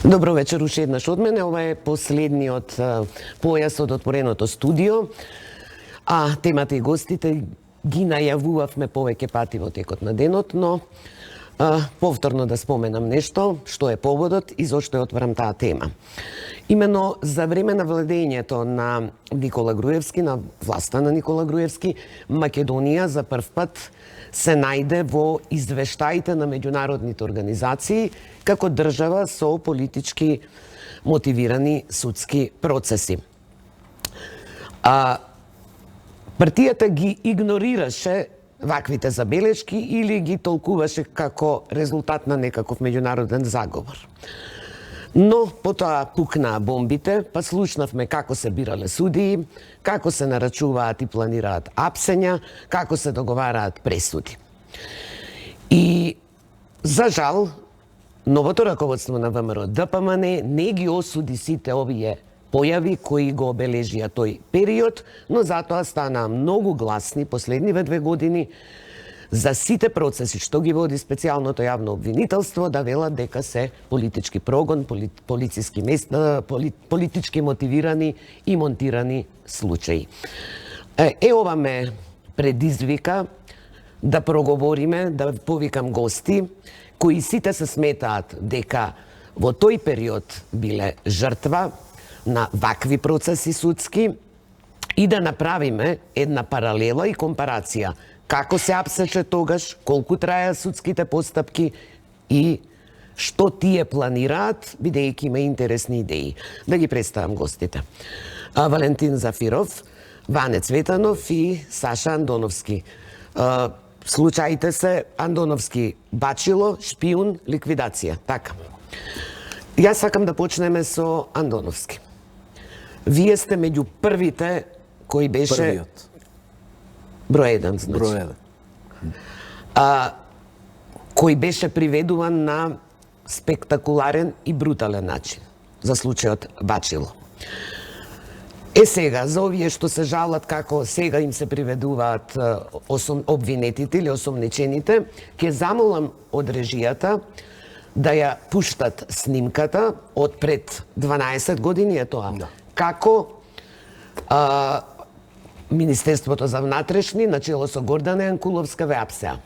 Добро вечер уште еднаш од мене. Ова е последниот појас од отвореното студио. А темата и гостите ги најавувавме повеќе пати во текот на денот, но повторно да споменам нешто, што е поводот и зошто ја отварам таа тема. Имено за време на владењето на Никола Груевски, на власта на Никола Груевски, Македонија за прв пат се најде во извештаите на меѓународните организации како држава со политички мотивирани судски процеси. Партијата ги игнорираше ваквите забелешки или ги толкуваше како резултат на некаков меѓународен заговор. Но потоа пукнаа бомбите, па слушнавме како се бирале судии, како се нарачуваат и планираат апсења, како се договараат пресуди. И за жал, новото раководство на ВМРО ДПМН не ги осуди сите овие појави кои го обележија тој период, но затоа стана многу гласни последниве 2 години за сите процеси што ги води специјалното јавно обвинителство да велат дека се политички прогон, политички мотивирани и монтирани случаи. Ова ме предизвика да проговориме, да повикам гости кои сите се сметаат дека во тој период биле жртва на вакви процеси судски и да направиме една паралела и компарација како се апсеше тогаш, колку траја судските постапки и што тие планираат, бидејќи има интересни идеи. Да ги представам гостите. Валентин Зафиров, Ване Цветанов и Саша Андоновски. Случаите се Андоновски бачило, шпиун, ликвидација. Така. Јас сакам да почнеме со Андоновски. Вие сте меѓу првите кои беше... Првиот. Број 1, значи. Број 1. Кој беше приведуван на спектакуларен и брутален начин за случајот Бачило. Сега, за овие што се жалат како сега им се приведуваат обвинетите или осомничените, ќе замолам од режијата да ја пуштат снимката од пред 12 години е тоа. Да. Како Министерството за внатрешни, начело со Гордана Јанкуловска, ве апсеа.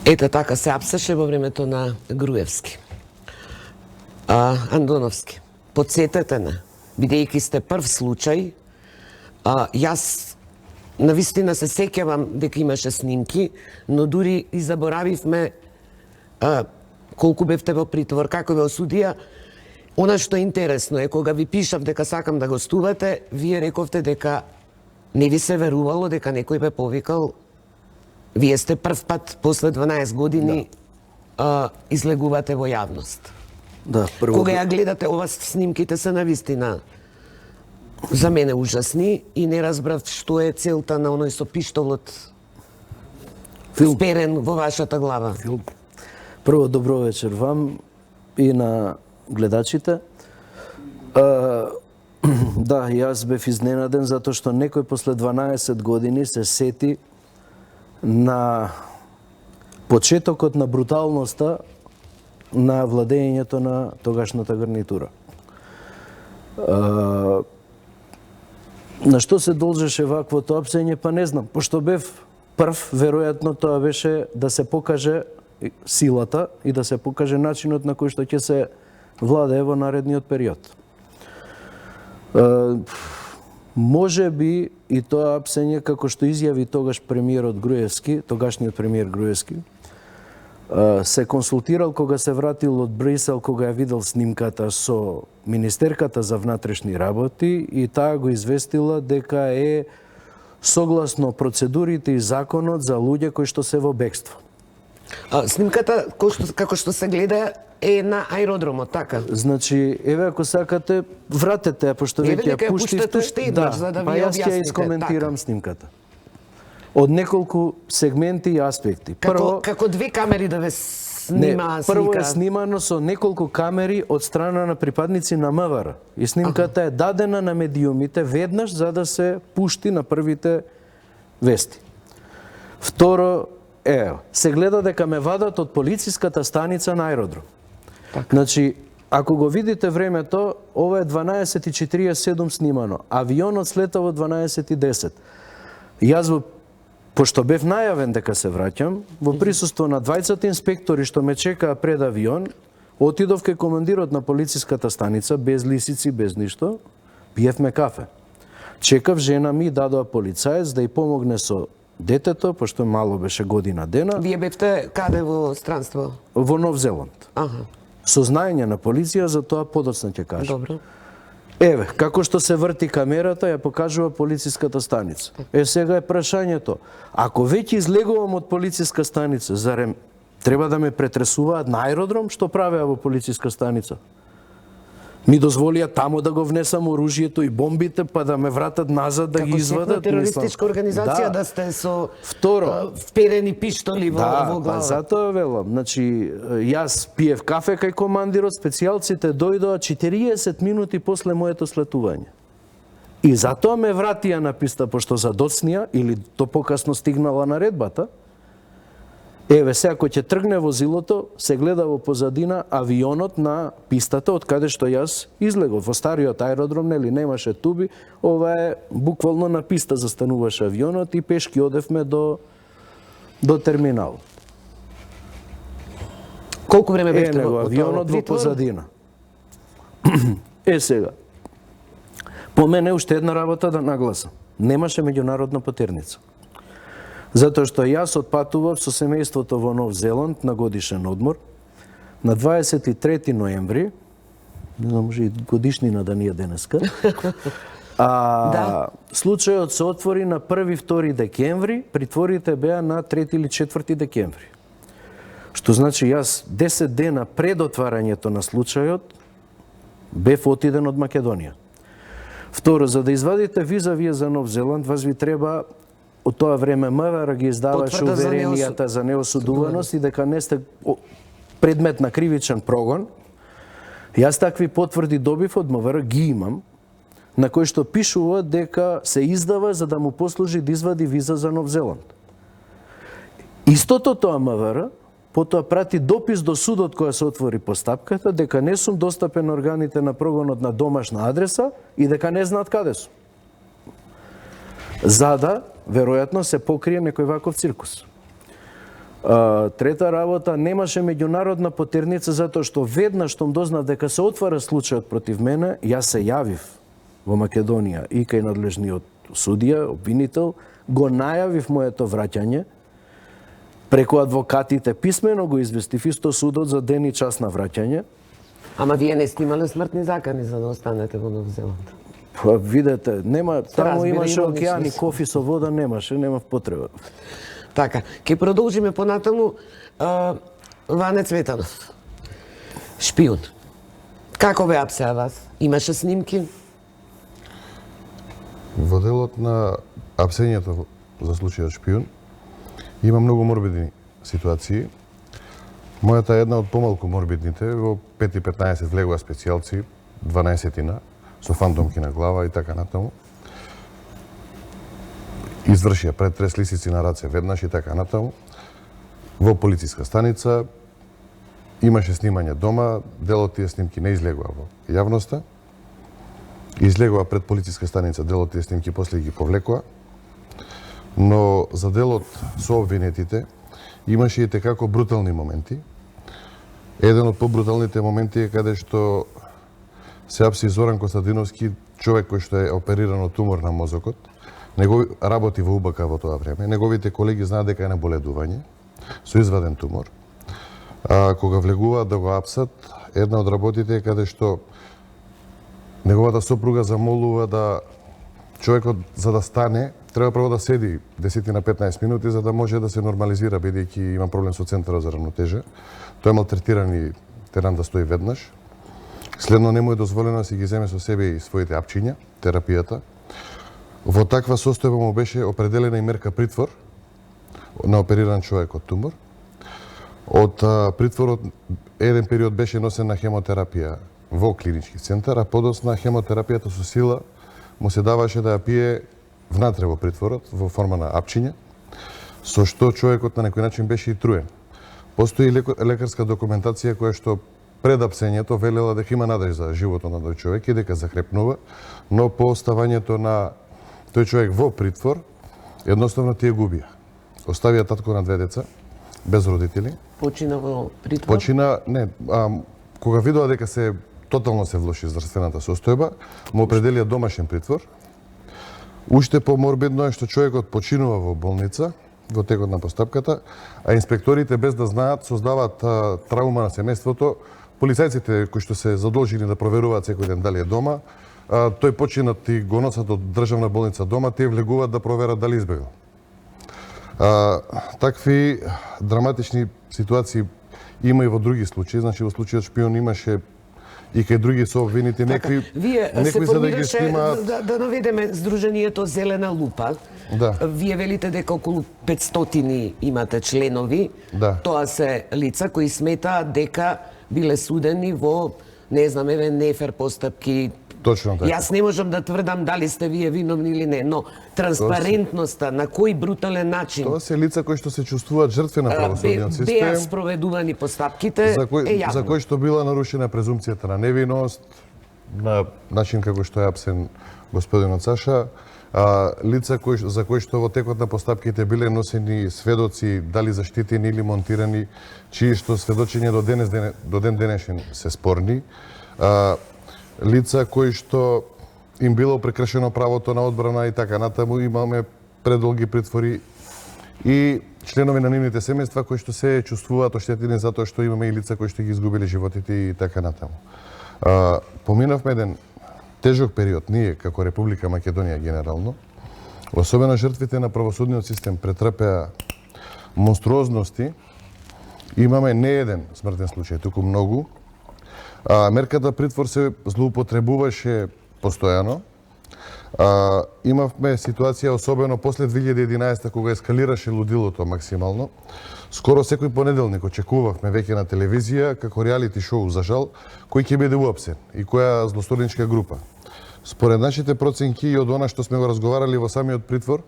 Ето така се апсеше во времето на Груевски. Андоновски, подсетете не, бидејќи сте прв случај, јас навистина се сеќавам дека имаше снимки, но дури и заборавивме колку бевте во притвор, како ве осудија. Она што е интересно е, кога ви пишав дека сакам да гостувате, вие рековте дека не ви се верувало дека некој бе повикал. Вие сте прв пат после 12 години излегувате во јавност. Да, прво... Кога ја гледате, ова снимките се навистина за мене ужасни и не разбрав што е целта на оној со пиштолот вперен во вашата глава. Прво, добро вечер вам и на гледачите. Да, јас бев изненаден затоа што некој после 12 години се сети на почетокот на бруталноста на владењето на тогашната гарнитура. На што се должеше ваквото апсење, па не знам, пошто бев прв, веројатно тоа беше да се покаже силата и да се покаже начинот на кој што ќе се владее во наредниот период. Може би и тоа апсење, како што изјави тогаш премиерот Груевски, тогашниот премиер Груевски, се консултирал кога се вратил од Брисел, кога ја видел снимката со Министерката за внатрешни работи и таа го известила дека е согласно процедурите и законот за луѓе кои што се во бегство. Снимката, како што се гледа, е на аеродромот, така? Значи, еве ако сакате, вратете ја, пошто веќе ја пуштивте. Да, за да па ви јас ќе објасните, искоментирам снимката. Од неколку сегменти и аспекти. Како две камери да ве снима слика? Прво е снимано со неколку камери од страна на припадници на МВР. И снимката е дадена на медиумите веднаш за да се пушти на првите вести. Второ, се гледа дека ме вадат од полициската станица на аеродром. Значи, ако го видите времето, ова е 12:47 снимано. Авионот слета во 12:10. Јас пошто бев најавен дека се враќам, во присуство на двајцата инспектори што ме чекаа пред авион, отидов кај командирот на полициската станица, без лисици, без ништо, пиевме кафе. Чекав, жена ми дадоа полицаец да ја помогне со детето, пошто мало беше година дена. Вие бевте каде во странство? Во Нов Зеланд. Аха. Со знаење на полиција, за тоа подоцна ќе кажам. Добро. Еве, како што се врти камерата, ја покажува полициската станица. Сега е прашањето, ако веќе излегувам од полициска станица, зарем треба да ме претресуваат на аеродром, што правеа во полициска станица? Ми дозволија тамо да го внесам оружјето и бомбите, па да ме вратат назад да ги извадат. Како терористичка организација да сте со вперени пиштоли во глава. Да, па затоа велам. Значи, јас пиев кафе кај командирот, специјалците дојдоа 40 минути после моето слетување. И затоа ме вратија на писта, пошто задоцнија, или то покасно стигнала наредбата. Еве, сега кој ќе тргне возилото, се гледа во позадина авионот на пистата од каде што јас излегов. Во стариот аеродром, нели, немаше туби, ова е буквално на писта застануваше авионот и пешки одевме до терминал. Колку време бевте во авионот во позадина? Сега. По мене уште една работа да нагласам. Немаше меѓународна потерница. Затоа што јас отпатував со семејството во Нов Зеланд на годишен одмор на 23 ноември, не знам, може и годишнина да ни е денеска. Случајот се отвори на 1-2 декември, притворите беа на 3 или 4 декември. Што значи јас 10 дена пред отварањето на случајот бев отиден од Македонија. Второ, за да извадите виза вие за Нов Зеланд, вас ви треба од тоа време МВР ги издаваше уверенијата за неосудуваност и дека не сте предмет на кривичен прогон. Јас такви потврди добив од МВР, ги имам, на кои што пишува дека се издава за да му послужи да извади виза за Нов Зеланд. Истото тоа МВР потоа прати допис до судот која се отвори постапката дека не сум достапен органите на прогонот на домашна адреса и дека не знаат каде сум. За да, веројатно, се покрие некој ваков циркус. Трета работа, немаше меѓународна потерница затоа што веднаш што дознав дека се отвара случајот против мене, јас се јавив во Македонија и кај надлежниот судија, обвинител, го најавив моето враќање, преку адвокатите писмено го известив исто судот за ден и час на враќање. Ама вие не сте имале смртни закани за да останете во Нов Зеланд? Видете, нема, таму имаше океани, кофи со вода, немав потреба. Така, ќе продолжиме понатаму. Ване Цветанов, шпион. Како бе апсеа вас? Имаше снимки? Во делот на апсењето за случајот шпион има многу морбидни ситуации. Мојата е една од помалку морбидните, во 5:15 влегува специјалци, 12-тина, со фантомки на глава и така натаму. Извршија претрес, лисици на раце веднаш и така натаму. Во полициска станица имаше снимање дома, дел од тие снимки не излегува во јавноста. Излегува пред полициска станица, дел од тие снимки после ги повлекува. Но за делот со обвинетите имаше и tekako брутални моменти. Еден од побруталните моменти е каде што се апси Зоран Константиновски, човек кој што е опериран од тумор на мозокот, работи во УБК во тоа време. Неговите колеги знаат дека е на боледување со изваден тумор. Кога влегуваат да го апсат, една од работите е каде што неговата сопруга замолува да човекот за да стане треба прво да седи 10 на 15 минути за да може да се нормализира бидејќи има проблем со центарот за равнотежа. Тој е малтретиран и теран да стои веднаш. Следно не му е дозволено да си ги земе со себе и своите апчиња, терапијата. Во таква состојба му беше определена и мерка притвор на опериран човек од тумор. Од притворот еден период беше носен на хемотерапија во клинички центар, а подосна хемотерапијата со сила му се даваше да ја пие внатре во притворот, во форма на апчиња, со што човекот на некој начин беше и труен. Постои лекарска документација која што пред апсењето велела дека има надеж за животот на тој човек и дека захрепнува, но по оставањето на тој човек во притвор, едноставно тие губија. Оставија татко на 2 деца, без родители. Почина во притвор? Почина, не, кога видоа дека се тотално се влоши здравствената состојба, му определија домашен притвор. Уште поморбидно е што човекот починува во болница, во текот на постапката, а инспекторите без да знаат создаваат траума на семејството. Полицајците кои што се задолжени да проверуваат секој ден дали е дома, тој починат и го носат од државна болница дома, тие влегуваат да проверат дали избегал. Такви драматични ситуации има и во други случаи, значи во случајот шпион имаше и кај други сообвинети некои се за да ги формираше, снимаат. да наведеме Сдруженијето Зелена лупа. Да. Вие велите дека околу 500 имате членови. Да. Тоа се лица кои сметаат дека биле судени во, не знам, еве нефер постапки. Точно така. Јас не можам да тврдам дали сте вие виновни или не, но транспарентноста, на кој брутален начин Тоа се лица кои што се чувствуваат жртви на правосудниот беа систем, спроведувани постапките, за јавно. кои што била нарушена презумпцијата на невиност, на начин како што е апсен господинот Саша, лица за кои што во текот на постапките биле носени сведоци, дали заштитени или монтирани, чии што сведочења до ден денешен се спорни, лица кои што им било прекршено правото на одбрана и така натаму, имаме предолги притвори и членови на нивните семејства кои што се чувствуваат оштетени затоа што имаме и лица кои што ги изгубиле животите и така натаму. Поминавме еден тежок период ние како Република Македонија генерално, особено жртвите на правосудниот систем претрпеа монструозности. Имаме не еден смртен случај, туку многу. Мерката притвор се злоупотребуваше постојано. Имавме ситуација особено после 2011 кога ескалираше лудилото максимално. Скоро секој понеделник очекувавме веќе на телевизија како реалити шоу за жал кој ќе биде уапсен и која злосторничка група. Според нашите проценки и од она што сме го разговарали во самиот притвор,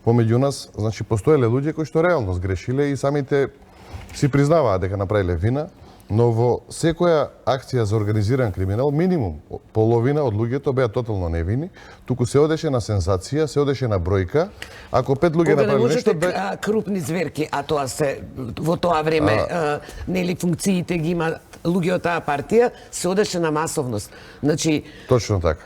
помеѓу нас, значи постоеле луѓе кои што реално сгрешиле и самите си признаваат дека направиле вина, но во секоја акција за организиран криминал, минимум половина од луѓето беа тотално невини, туку се одеше на сензација, се одеше на бројка. Ако 5 луѓе направиле нешто, крупни зверки, а тоа се во тоа време нели функциите ги има луѓе од таа партија, се одеше на масовност. Значи точно така.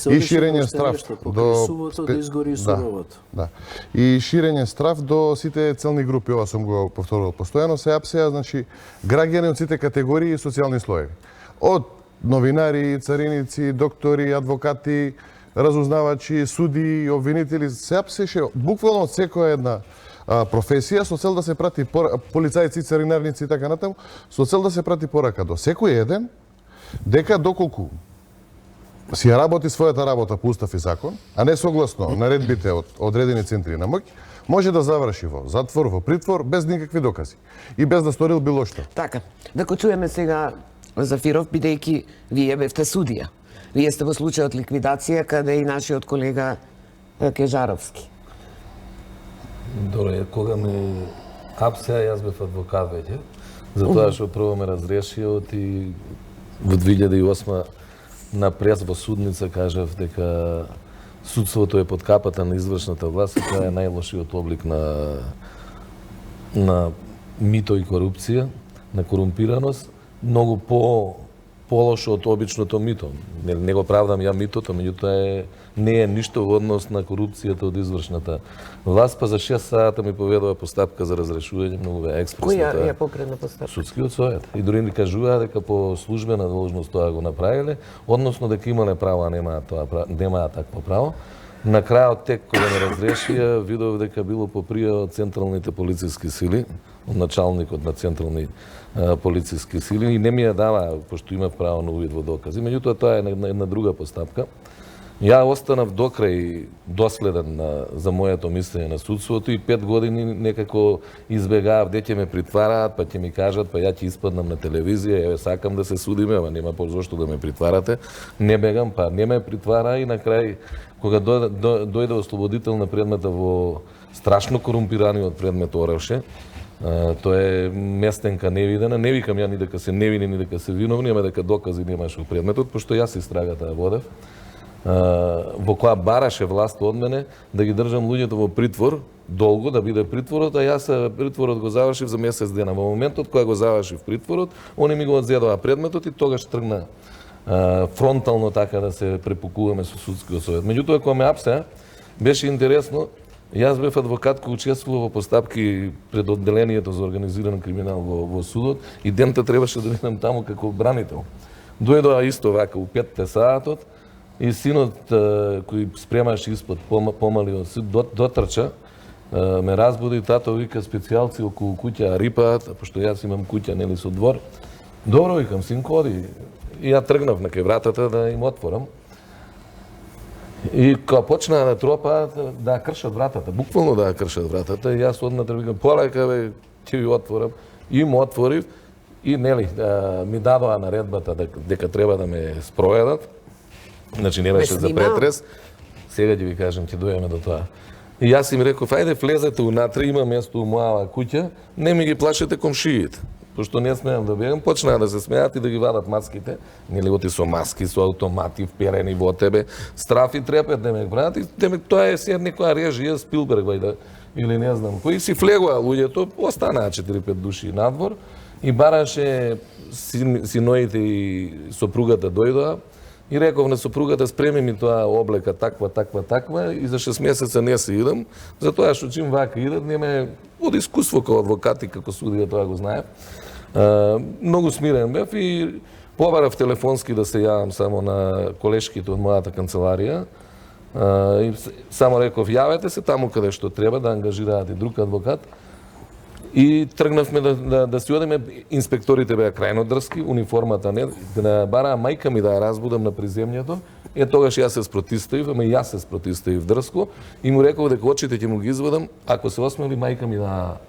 И ширење страф до сувото да изгори суровото. Да. И ширење страф до сите целни групи, ова сум го повторувал постојано, се апсеа, значи граѓани од сите категории и социјални слоеви. Од новинари, цариници, доктори, адвокати, разузнавачи, суди, обвинители, се апсеше буквално од секоја една професија со цел да се прати полицајци, царинарници и така натаму, со цел да се прати порака до секој еден дека доколку си ја работи својата работа по устав и закон, а не согласно наредбите од одредени центри на моќ, може да заврши во затвор, во притвор, без никакви докази и без да сторил било што. Така, да го чуеме сега Зафиров, бидејќи вие бевте судија. Вие сте во случај од ликвидација, каде и нашиот колега Кежаровски. Добре, кога ме апсеа, јас бев адвокат веќе, затоа што прво ме разрешиот и во 2008 на прес во судница кажав дека судството е под капата на извршната власт и тоа е најлошиот облик на мито и корупција, на корумпираност, многу полошо од обичното мито. Не го правдам ја митото, меѓутоа не е ништо во однос на корупцијата од извршната власт, па за 6 сата ми поведува постапка за разрешување, многу бе експресно. Кој ја покрена постапка? Судскиот совет. И дори ни кажуваа дека по службена должност тоа го направиле, односно дека имале право, а немаа такво право. На крајот тек кога ме разрешија, видов дека било по прија од централните полициски сили, од началникот на централни полициски сили и не ми ја дава, пошто имав право на увид во докази. Меѓутоа тоа е една друга постапка. Ја останав докрај доследен за моето мислење на судството и 5 години некако избегав, де ќе ме притвараат, па ќе ми кажат, па ја ќе испаднам на телевизија, еве сакам да се судиме, ама нема зошто да ме притварате. Не бегам, па не ме притвара и на крај кога дојде ослободител на предмета во страшно корумпираниот предмет Ореше, тоа е местенка невидена, не викам ја ни дека се невини, ни дека се виновни, ама дека докази немаше во предметот, пошто јас истрагата водев, во која бараше власт од мене да ги држам луѓето во притвор, долго да биде притворот, а јас притворот го завршив за месец дена. Во моментот кога го завршив притворот, они ми го одзедоа предметот и тогаш тргна фронтално така да се препукуваме со судскиот совет. Меѓутоа кога ме апсеа, беше интересно. Јас бев адвокат кој учествувал во постапки пред одделението за организиран криминал во судот и дента требаше да бидам таму како бранител. Дојдоа исто вака у 5 саатот и синот кој спремаше испод помалиот син дотрча, ме разбуди, тато вика специјалци околу куќа рипаат, пошто јас имам куќа нели со двор. Добро, викам, синко, оди. И ја тргнав на кај вратата да им отворам. И кога почнаа да тропаат, да кршат вратата, буквално да кршат вратата, и јас однатре викам, полека бе, ќе ви отворам. И им отворив и нели ми дадоа наредбата дека треба да ме спроведат. Значи не беше за претрес. Сега ќе ви кажам, ќе дојдеме до тоа. И јас им реков, ајде влезете унатре, има место у мојава куќа, не ми ги плашете комшиите. Пошто не смеам да бегам, почнаа да се смеат и да ги вадат маските. Нели оти со маски, со автомати вперени во тебе. Страф и трепет, демек, брат. И демек, тоа е сер некоја режија, Спилберг, или не знам кој. Си влегоа луѓето, останаа 4-5 души надвор и бараше синоите и сопругата дојдоа. И реков на сопругата, спреми ми тоа облека таква и за 6 месеца не се идам, затоа што чим вака идат, неме од искуство како адвокат и како судија, тоа го знаев. Многу смирен бев и побарав телефонски да се јавам само на колешките од мојата канцеларија. И само реков, јавете се таму каде што треба да ангажираат и друг адвокат. И тргнавме да си одиме, инспекторите беа крајно дрски, униформата не, да бараа мајка ми да ја разбудам на приземјето. Тогаш јас се спротиставив, ама и јас се спротиставив дрско и му реков дека очите ќе му ги извадам, ако се осмели мајка ми да...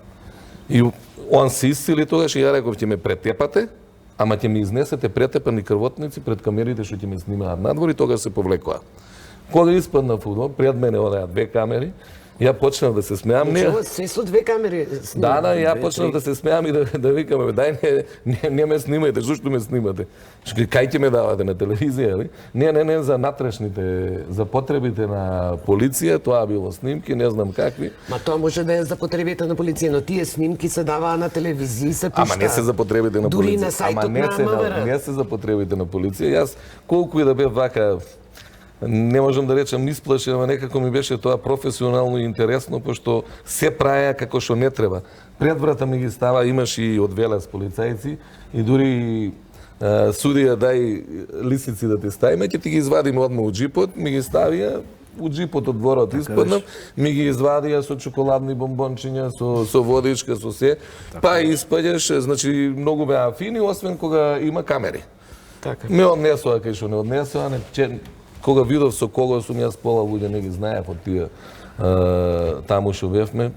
И он се исцели тогаш и ја реков ќе ме претепате, ама ќе ми изнесете претепани крвотници пред камерите што ќе ме снимаат надвор и тогаш се повлекоа. Кога испадна фудбал, пред мене одеа 2 камери, ја почнав да се смеам. Се со 2 камери снимам. Да, ја почнав да се смеам и да викаме, дај не ме снимајте, зошто ме снимате? Кај ќе ме давате на телевизија, или? Не, за натрешните, за потребите на полиција, тоа било снимки, не знам какви. Ма тоа може да е за потребите на полиција, но тие снимки се даваа на телевизија и се пуштаа. Ама не се за потребите на полиција. Дури на сајтот на МВР. Не се за потребите на полиција. Јас колку и да бев вака, не можам да речам исплашен, ама некако ми беше тоа професионално и интересно, пошто се праја како што не треба. Пред врата ми ги става, имаш и од Велес полицајци и дури судија дај лисици да ти ставиме, ќе ти ги извадиме одма од джипот, ми ги ставија, у джипот од дворот испаднав, ми ги извадија со чоколадни бомбончиња, со водичка, со се, па испаѓаш, значи многу беа фини, освен кога има камери. Ме однесоа кај што не однесоа, кога видов со кого сум јас пола луѓе не ги знаев од тие таму што бевме.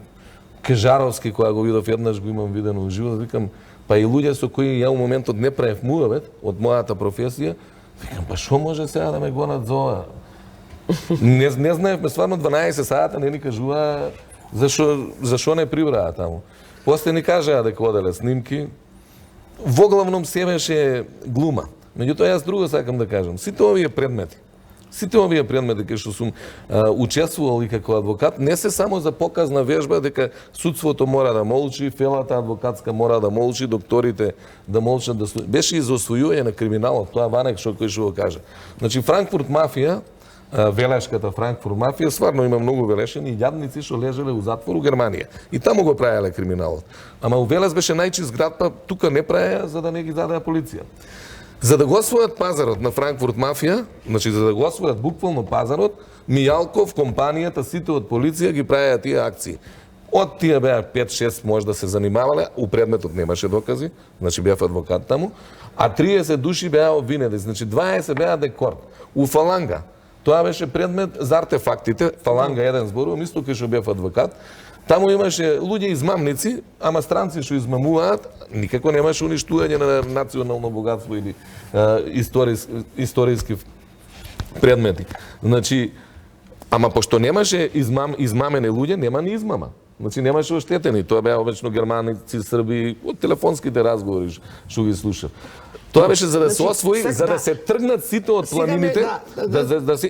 Кежаровски, кога го видов еднаш, го имам видено уживо, викам, па и луѓе со кои ја у моментот не правев муавет од мојата професија, викам, па шо може сега да ме гонат за ова? Не знаевме, стварно 12 сата не ни кажува зашо не прибраа таму. После ни кажаа дека оделе снимки. Во главном се беше глума. Меѓутоа јас друго сакам да кажам. Сите овие предмети кај што сум учествувал и како адвокат, не се само за показна вежба дека судството мора да молчи, фелата адвокатска мора да молчи, докторите да молчат, беше и за освојување на криминалот, тоа Ванек кој што го кажа. Значи Франкфурт мафија, велешката Франкфурт мафија, стварно има многу велешени јадници што лежеле у затвор у Германија. И таму го правеле криминалот. Ама у Велес беше најчист град, па тука не правеа за да не ги задеа полиција. За да го освојат пазарот на Франкфурт мафија, значи за да го освојат буквално пазарот, Мијалков, компанијата, сите од полиција ги правеа тие акции. Од тие беа 5-6 може да се занимавале, у предметот немаше докази, значи бев адвокат таму, а 30 души беа обвинети, значи 20 беа декорд. У Фаланга, тоа беше предмет за артефактите, Фаланга еден зборувам, исто кај што бев адвокат. Таму имаше луѓе измамници, ама странци што измамуваат, никако немаше уништување на национално богатство или историски предмети. Значи, ама пошто немаше измамени луѓе, нема ни измама. Значи немаше оштетени, тоа беа обично германици, срби, од телефонските разговори што ги слушав. Тоа беше за да се освои, за да се тргнат сите од планините,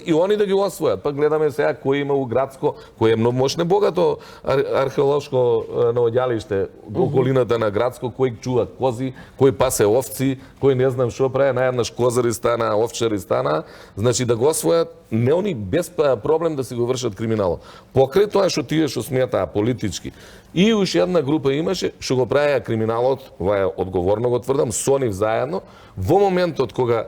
и они да ги освојат. Па гледаме сега кој има у Градско, кој е мощне богато археолошко наоѓалиште до околината на Градско, кој чува кози, кој пасе овци, кој не знам што прави, наједнаш козари стана, овчари стана, значи да го освојат, не они без проблем да си го вршат криминалот. Покрај тоа што тие што сметаа политички. И уште една група имаше што го правеа криминалот, ова е одговорно го тврдам, со нив заедно, во моментот кога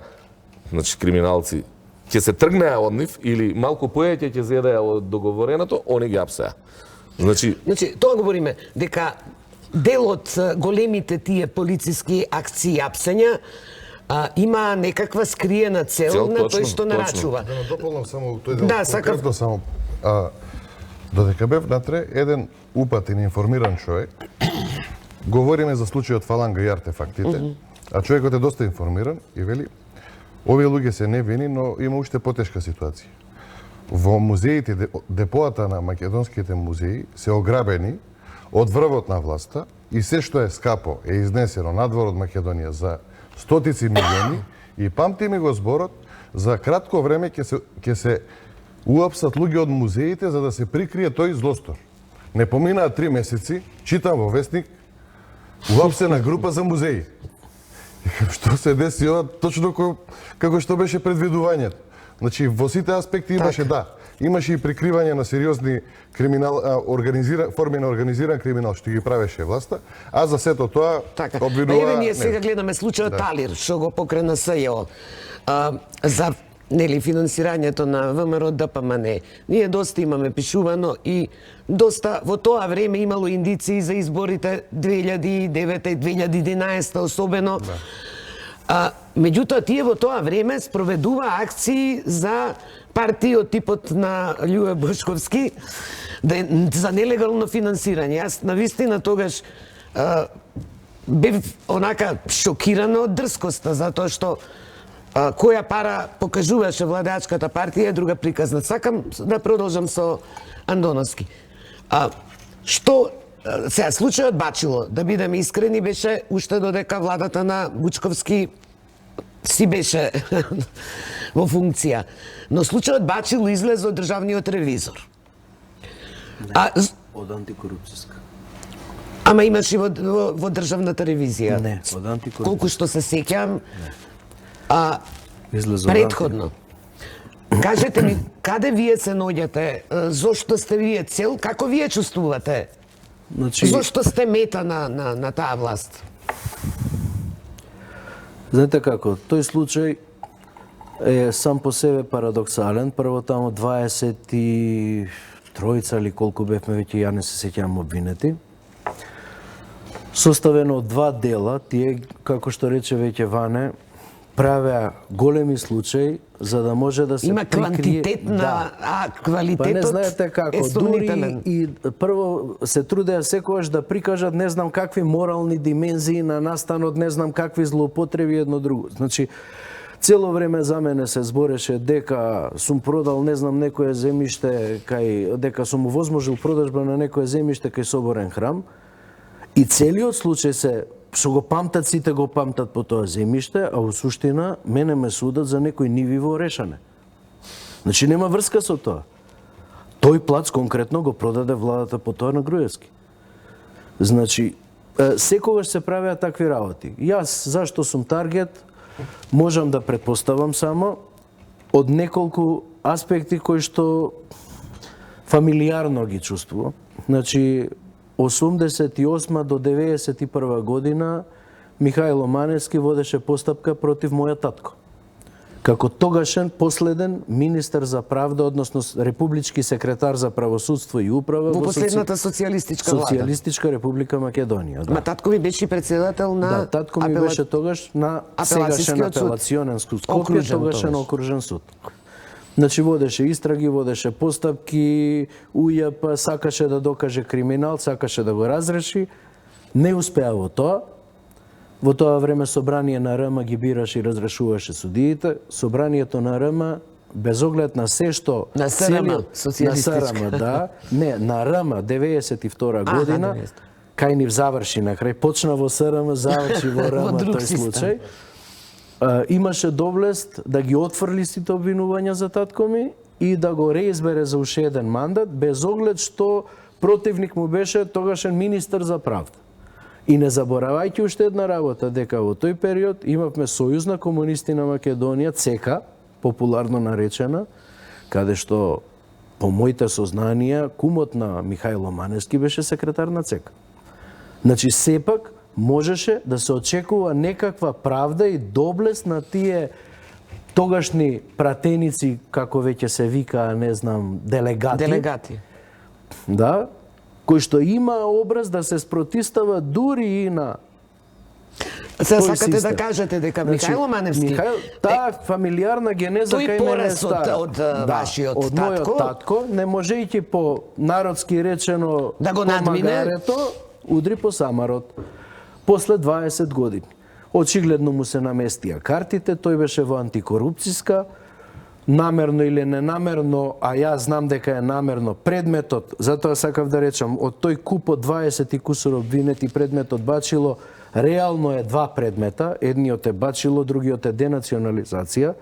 значи криминалци ќе се тргнеа од нив или малку повеќе ќе зедеа од договореното, они ги апсеа. Значи тоа говориме дека дел од големите тие полициски акции и апсења има некаква скриена цел на тој што нарачува. Да дополнам само тој дел. Да, сакам само додека бев натре, еден упатен и информиран човек, говориме за случајот Фаланга и артефактите, а човекот е доста информиран и вели, овие луѓе се невини, но има уште потешка ситуација. Во музеите, депоата на македонските музеи се ограбени од врвот на власта и се што е скапо е изнесено надвор од Македонија за стотици милиони и памти ми го зборот, за кратко време ќе се уапсат луѓе од музеите за да се прикрие тој злостор. Не поминаа 3 месеци, читам во вестник, уапсена група за музеи. Што се деси ова точно како што беше предвидувањето. Значи во сите аспекти имаше имаше и прикривање на сериозни форми на организиран криминал што ги правеше власта, а за сето тоа обвинува. Еве ние сега гледаме случајот Талир што го покрена СЈО за финансирањето на ВМРО ДПМН. Ние доста имаме пишувано и доста во тоа време имало индиции за изборите 2009 и 2011 особено. Меѓутоа тие во тоа време спроведува акции за партии од типот на Љубе Бошковски за нелегално финансирање. Јас навистина тогаш бев онака шокирана од дрскоста затоа што која пара покажуваше владеачката партија е друга приказна. Сакам да продолжам со Андоновски. Што сега случајот Бачило, да бидеме искрени, беше уште додека владата на Вучковски си беше во функција. Но случајот Бачило излезе од државниот ревизор. Од антикорупцијска. Ама имаш и во државната ревизија. Не, од антикорупцијска. Колку што се сеќам, предходно. Кажете ми, каде вие се наоѓате? Зошто сте вие цел? Како вие чувствувате? Зошто сте мета на таа власт? Знаете како, тој случај е сам по себе парадоксален. Прво таму 23 или колку бевме веќе, ја не се сеќавам обвинети. Составено од 2 дела, тие, како што рече веќе Ване, правеа големи случаи за да може да се Има прикрие... квантитет на, а квалитетот Па не знаете како, е дури сомнителен. и прво се трудеа секогаш да прикажат не знам какви морални димензии на настанот, не знам какви злоупотреби едно друго. Значи, цело време за мене се збореше дека сум продал не знам некое земјиште дека сум овозможил продажба на некое земјиште кај Соборен храм и целиот случај се што го памтат, сите го памтат по тоа земјиште, а во суштина мене ме судат за некои ниви во Решане. Значи нема врска со тоа. Тој плац конкретно го продаде владата по тоа на Груевски. Значи, секогаш се правеа такви работи. Јас, зашто сум таргет, можам да претпоставам само од неколку аспекти кои што фамилиарно ги чувствувам. Значи, 88 до 91 година Михајло Маневски водеше постапка против мојот татко. Како тогашен последен министер за правда, односно републички секретар за правосудство и управа Во последната социјалистичка влада. Социјалистичка република Македонија. Да. Ма татко ми беше председател на Да, татко ми беше тогаш на сегашен апелационен суд, Скопје, тогашен окружен суд. Значи водеше истраги, водеше постапки, УЈП сакаше да докаже криминал, сакаше да го разреши, не успеа во тоа. Во тоа време собрание на РМ ги бираше и разрешуваше судиите. Собранието на РМ без оглед на се што на СРМ, социјалистичка. на СРМ, да, не, на РМ 92 година, кај нив заврши на крај, почна во СРМ, заврши во РМ тој случај. Имаше доблест да ги отфрли сите обвинувања за татко ми и да го реизбере за уште еден мандат, без оглед што противник му беше тогашен министер за правда. И не заборавајќи уште една работа, дека во тој период имавме Сојуз на комунисти на Македонија, ЦК, популарно наречена, каде што по моите сознанија кумот на Михајло Маневски беше секретар на ЦК. Значи сепак можеше да се очекува некаква правда и доблест на тие тогашни пратеници, како веќе се вика, не знам, делегати. Да, кои што има образ да се спротистава дури и на Се сакате да кажете дека Михајло Маневски, таа фамилиарна генеза кај мене е стара. од вашиот од мојот татко, не можејќи по народски речено да го надмине, удри по самарот. После 20 години. Очигледно му се наместија картите, тој беше во антикорупцијска, намерно или ненамерно, а јас знам дека е намерно, предметот, затоа сакав да речам, од тој куп од 20 и кусур обвинети предметот бачило, реално е два предмета, едниот е бачило, другиот е денационализација.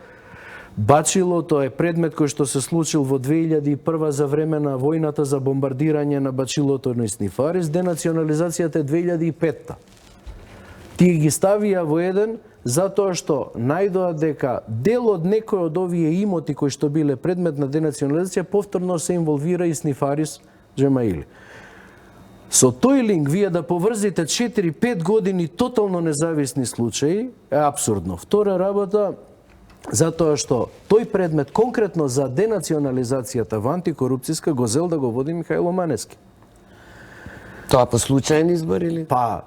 Бачилото е предмет кој што се случил во 2001 за време на војната за бомбардирање на бачилото на Снифарис, денационализацијата е 2005. Тие ги ставија во еден затоа што најдоа дека дел од некој од овие имоти кои што биле предмет на денационализација повторно се инволвира и Снифарис Джемаили. Со тој линк вие да поврзите 4-5 години тотално независни случаи е абсурдно. Втора работа, затоа што тој предмет конкретно за денационализацијата во антикорупцијска го зел да го води Михајло Маневски. Тоа по случајен избор или? Па,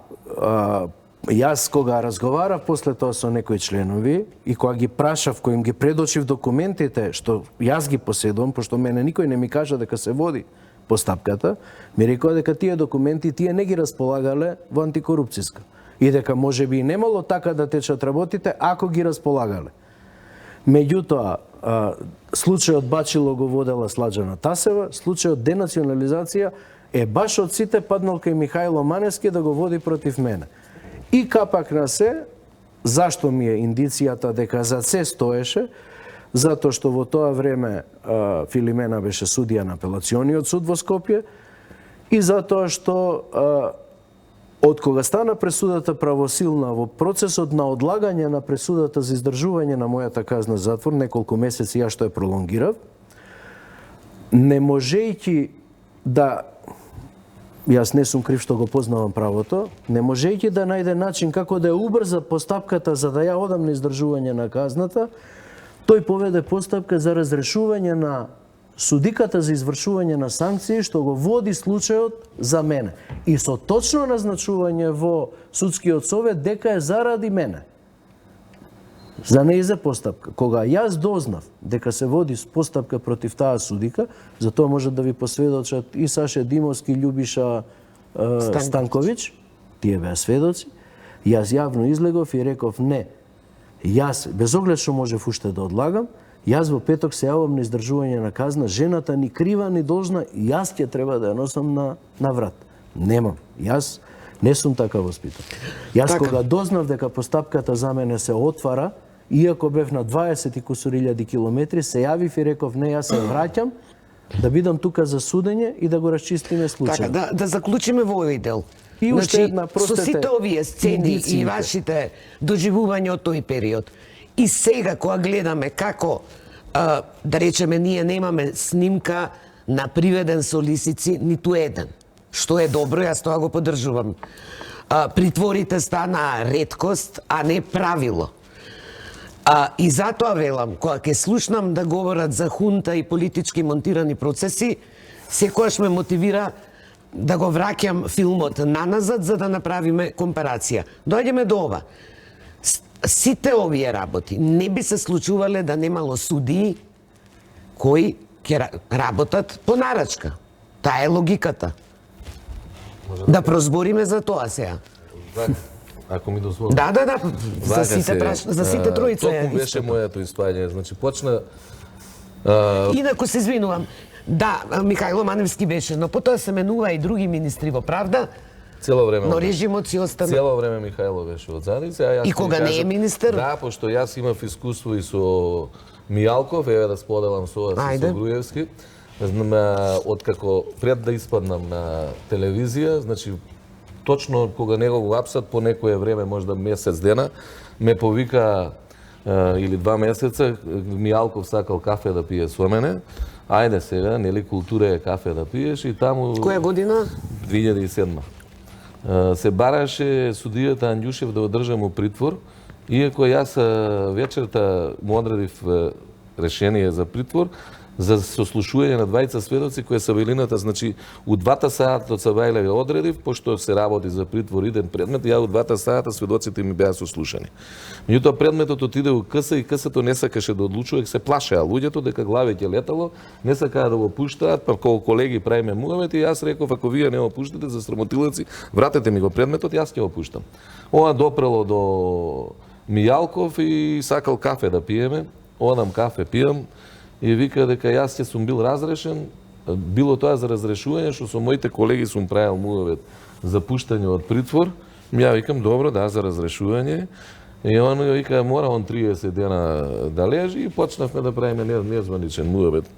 јас кога разговарав после тоа со некои членови и кога ги прашав, кој им ги предочив документите, што јас ги поседувам, пошто мене никој не ми кажа дека се води постапката, ми рекоа дека тие документи тие не ги располагале во антикорупцијска. И дека можеби и немало така да течат работите ако ги располагале. Меѓутоа, случајот Бачило го водела Сладжана Тасева, случајот денационализација е баш од сите паднал кај Михајло Маневски да го води против мене. И капак на се, зашто ми е индицијата дека за се стоеше, затоа што во тоа време Филимена беше судија на апелациониот суд во Скопје и затоа што од кога стана пресудата правосилна во процесот на одлагање на пресудата за издржување на мојата казна затвор, неколку месеци ја што ја пролонгирав, не можејќи да, јас не сум крив што го познавам правото, не можејќи да најде начин како да ја убрза постапката за да ја одам на издржување на казната, тој поведе постапка за разрешување на судиката за извршување на санкции што го води случајот за мене. И со точно назначување во судскиот совет дека е заради мене. за нејзе постапка. Кога јас дознав дека се води постапка против таа судика, за тоа може да ви посведочат и Саше Димовски, Љубиша Станковиќ, тие беа сведоци, јас јавно излегов и реков не. Јас, без оглед што можев уште да одлагам, јас во петок се јавам на издржување на казна, жената ни крива, ни должна, јас ќе треба да ја носам на врат. Немам. Јас не сум така воспитан. Јас Така. кога дознав дека постапката за мене се отвара, иако бев на 20 и кусур илјади километри, се јавив и реков не, јас се враќам да бидам тука за судење и да го расчистиме случајот. Така, да заклучиме во овој дел. И уште една, со простете, сите овие сцени и индициите. вашите доживувања од тој период. И сега кога гледаме како да речеме ние немаме снимка на приведен со лисици ниту еден. Што е добро, јас тоа го поддржувам. Притворите стана реткост, а не правило. И затоа велам, кога ќе слушнам да говорат за хунта и политички монтирани процеси, секогаш ме мотивира да го враќам филмот наназад за да направиме компарација. Доаѓаме до ова. Сите овие работи не би се случувале да немало судии кои ќе работат по нарачка. Таа е логиката. Да прозбориме за тоа сега. Ако ми дозволите. Да. За сите за сите тројца е Токму беше истото. моето испаѓање. Значи почна Инаку се извинувам. Да, Михајло Маневски беше, но потоа се менува и други министри во правда, цело време. но режимот си остана. Цело време Михајло беше одзади, а јас И ќе кога ви не е кажам, министер? Да, пошто јас имав искуство и со Мијалков, еве да споделам со вас и Ајде. со Груевски. Откако пред да испаднам на телевизија, значи точно кога него го апсат по некое време, можда месец дена, ме повика или 2 месеца, Мијалков сакал кафе да пие со мене. Ајде сега, нели култура е кафе да пиеш и таму Која година? 2007. Се бараше судијата Анѓушев да одржам у притвор, иако јас вечерта му одредив решение за притвор, за сослушување на двајца сведоци кои се велината, значи у 2 сата од Сабајле го одредив, пошто се работи за притвор иден предмет, ја у 2 сата сведоците ми беа сослушани. Меѓутоа предметот отиде у КС и КС-то не сакаше да одлучува, се плашеа луѓето дека главе ќе летало, не сакаа да го пуштаат, па кога колеги правиме муавет и јас реков ако вие не го пуштате за срамотилаци, вратете ми го предметот, јас ќе го пуштам. Ова допрело до Мијалков и сакал кафе да пиеме, одам кафе пијам, и вика дека јас ќе сум бил разрешен, било тоа за разрешување, што со моите колеги сум правил муавет за пуштање од притвор. Ја викам, добро, да, за разрешување. И он вика, мора он 30 дена да лежи и почнавме да правиме незваничен муавет.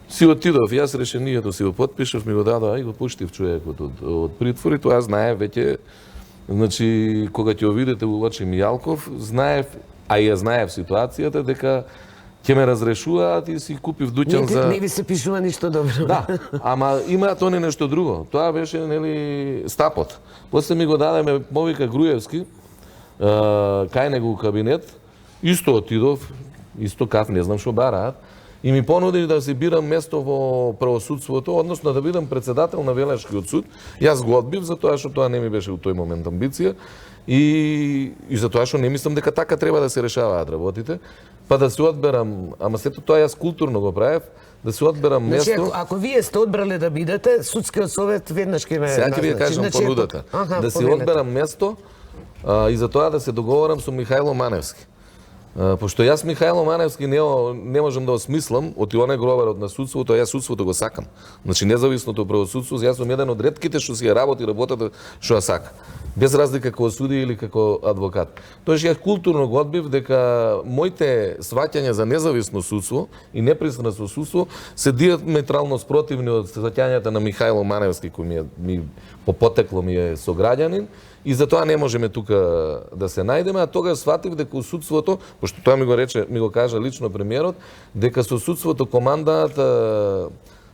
Си отидов, јас решението си го потпишав, ми го дадоа и го пуштив човекот од притвор и тоа знае веќе, значи, кога ќе го видите во очи Мијалков, знаев, а ја знаев ситуацијата, дека ќе ме разрешуваат и си купив дуќан за... Не ви се пишува ништо добро. Да, ама имаат они нешто друго. Тоа беше, нели, стапот. После ми го даде, повика Груевски, кај него у кабинет, исто отидов, исто каф, не знам што бараат, и ми понуди да си бирам место во правосудството, односно да бидам председател на Велешкиот суд. Јас го одбив, затоа што тоа не ми беше у тој момент амбиција и затоа што не мислам дека така треба да се решаваат работите. Па да се одберам, ама сето тоа јас културно го правев, да се одберам Значи, место... ако вие сте одбрале да бидете, судскиот совет веднаш ќе ме Сега ќе ви ја кажам Значи, понудата. Да се повелете. одберам место и за тоа да се договорам со Михајло Маневски. Пошто јас Михајло Маневски не можам да осмислам од онaj гробарот на судството, јас судството го сакам. Значи независното правосудство, јас сум еден од ретките што си ја работи работата што ја сака. Без разлика како судија или како адвокат. Тоест ја културно го одбив дека моите сваќања за независно судство и непристрасно судство се диаметрално спротивни од сваќањата на Михајло Маневски кој ми по потекло ми е сограѓанин. И затоа не можеме тука да се најдеме, а тогаш сватив дека судството, пошто тоа ми го кажа лично премиерот, дека со судството командаат,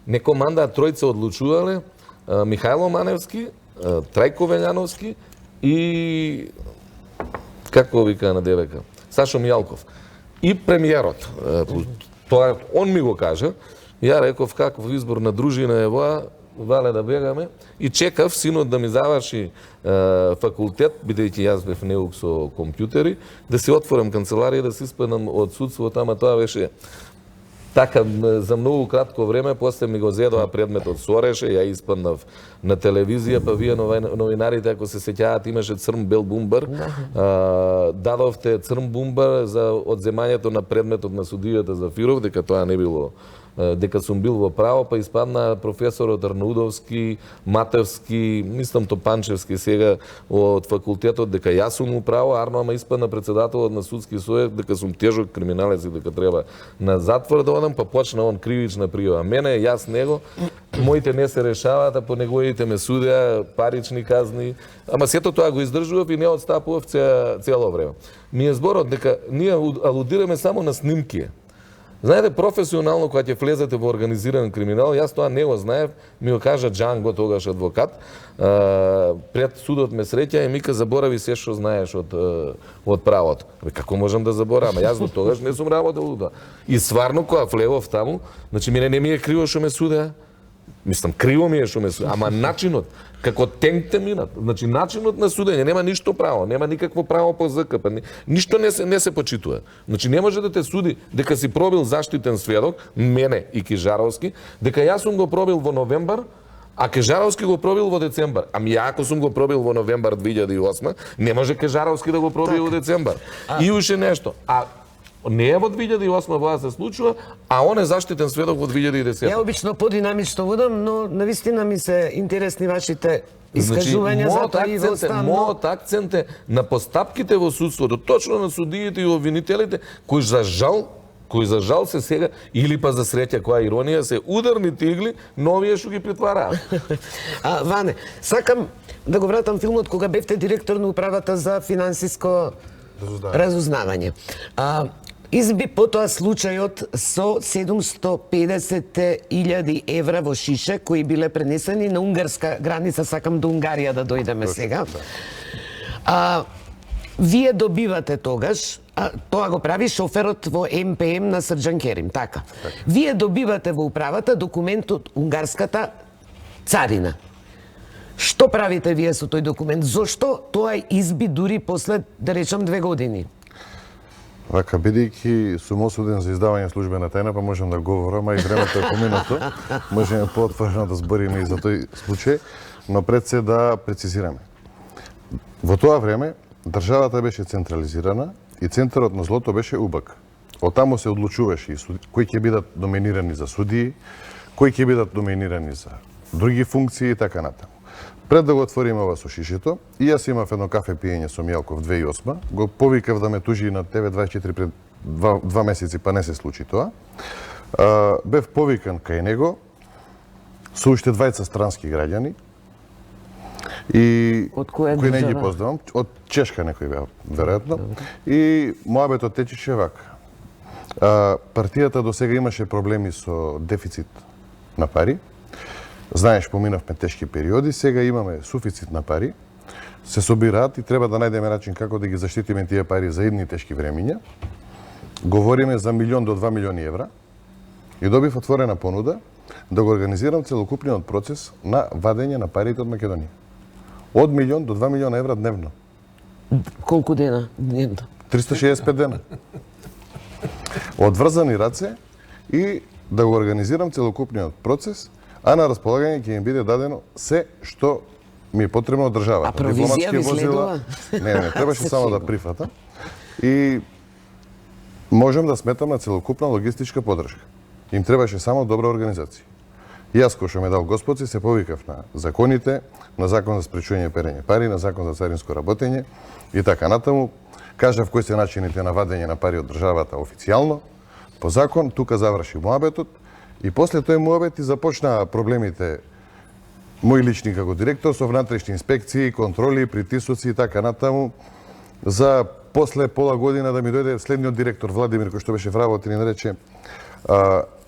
не командаат тројца одлучувале, Михајло Маневски, Трајко Велјановски и како вика на девека, Сашо Мијалков. И премиерот. Тоа он ми го кажа. Ја реков каков избор на дружина е воа, Вале да бегаме, и чекав синот да ми заврши факултет, бидејќи јас бев неук со компјутери, да се отворам канцеларија, да се испадам од судството, ама тоа беше така за многу кратко време. После ми го зедоа предметот Сореше, ја испаднав на телевизија, па вие новинарите, ако се сеќаваат, имаше црн-бел бумбар. Дадовте црн бумбар за одземањето на предметот на судијата Зафиров, дека тоа не било, дека сум бил во право, па испадна професорот Арнаудовски, Матевски, мислам Топанчевски сега од факултетот, дека јас сум у право, Арно ама испадна председателот на судски совет, дека сум тежок криминалец и дека треба на затвор да одам, па почна он кривична пријава. Мене, јас него, моите не се решаваат, а по неговите ме судеа, парични казни, ама сето тоа го издржував и не отстапував цело време. Ми е зборот дека ние алудираме само на снимки. Знаете, професионално, кога ќе влезете во организиран криминал, јас тоа не го знаев, ми го кажа Джанго, тогаш адвокат, пред судот ме среќа и ми ка заборави се што знаеш од правото. Како можам да заборавам? Јас до тогаш не сум работел тоа. И стварно, кога влевов таму, значи мене не ми е криво што ме судеа, мислам, криво ми е што ме судеа, ама начинот, како тенкте минат, значи начинот на судење, нема ништо право, нема никакво право по ЗКП, ништо не се почитува. Значи не може да те суди дека си пробил заштитен сведок, мене и Кижаровски, дека јас сум го пробил во новембар, а Кежаровски го пробил во децембар. Ами ја ако сум го пробил во новембар 2008, не може Кежаровски да го проби во децембар. И уште нешто. А не е во 2008 тоа се случува, а он е заштитен сведок во 2010. Ја обично подинамично водам, но навистина ми се интересни вашите искажувања, затоа и го оставам. Мојот акцент е на постапките во судството, точно на судиите и обвинителите, кои за жал се сега, или па за среќа, која иронија, се ударни тигли, но овие што ги притвараат. Ване, сакам да го вратам филмот кога бевте директор на управата за финансиско разузнавање. Изби потоа случајот со 750.000 евра во шише кои биле пренесени на унгарска граница, сакам до Унгарија да дојдеме сега. Вие добивате тогаш, тоа го прави шоферот во МПМ на Срџан Керим, така. Вие добивате во управата документ од унгарската царина. Што правите вие со тој документ? Зошто тоа изби дури после, да речам, 2 години? Вака, бидејќи сум осуден за издавање службена тајна, па можам да говорам, а и времето е поминато, можеме поотворено да збориме и за тој случај, но пред се да прецизираме. Во тоа време, државата беше централизирана и центарот на злото беше УБК. Од таму се одлучуваше кои ќе бидат номинирани за судии, кои ќе бидат номинирани за други функции и така натаму. Пред да го отвориме ова со шишето, и јас имав едно кафе пиење со Мјелков 2008, го повикав да ме тужи на ТВ24 пред 2 месеци, па не се случи тоа. Бев повикан кај него со уште 2 странски граѓани, и кои не ги познавам, од Чешка некој беа, веројатно, и моабетот течеше вака. Партијата до сега имаше проблеми со дефицит на пари. Знаеш, поминавме тешки периоди, сега имаме суфицит на пари, се собираат и треба да најдеме начин како да ги заштитиме тие пари за идни тешки времиња. Говориме за 1 до 2 милиони евра и добив отворена понуда да го организирам целокупниот процес на вадење на парите од Македонија. Од 1 до 2 милиона евра дневно. Колку дена дневно? 365 дена. Од врзани раце и да го организирам целокупниот процес, а на располагање ќе им биде дадено се што ми е потребно од државата. А провизија ви следува? Не, требаше само да прифатам. И можем да сметам на целокупна логистичка подршка. Им требаше само добра организација. Јас, кој што ме дал Господ, се повикав на законите, на закон за спречување перење пари, на закон за царинско работење и така натаму. Кажав кои се начините на вадење на пари од државата официјално, по закон, тука заврши муабетот, и после тој муабет и започнаа проблемите мој лични како директор со внатрешни инспекции, контроли, притисоци и така натаму. За после пола година да ми дојде следниот директор Владимир, кој што беше вработен и не рече: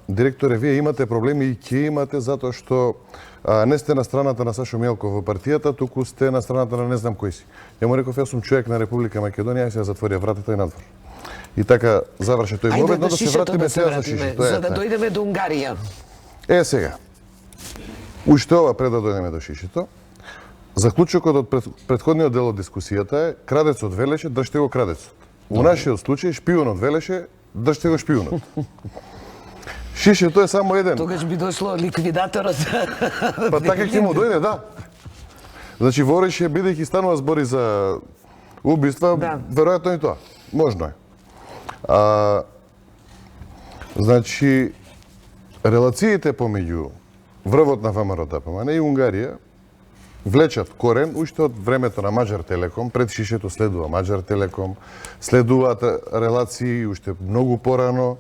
директоре, вие имате проблеми и ќе имате затоа што не сте на страната на Сашо Мјелков во партијата, туку сте на страната на не знам кој си. Ја му реков, јас сум човек на Република Македонија, и се затворија вратата и надвор. И така заврши тој момент, но да се вратиме сега за шишето. За да дојдеме до Унгарија. Сега. Уште ова пред да дојдеме до шишето, заклучокот од претходниот дел од дискусијата е крадецот велеше држте го крадецот. У нашиот случај шпионот велеше држте го шпионот. Шишето е само еден. Тогаш би дошло ликвидаторот. Па така ќе му дојде, да. Значи во Орешје, бидејќи станува збори за убиства, Да. веројатно и тоа. Можно е. Значи, релациите помеѓу врвот на ВМРО-ДПМН и Унгарија влечат корен уште од времето на Маđар Телеком, пред шишето следува Маđар Телеком, следуваат релации уште многу порано,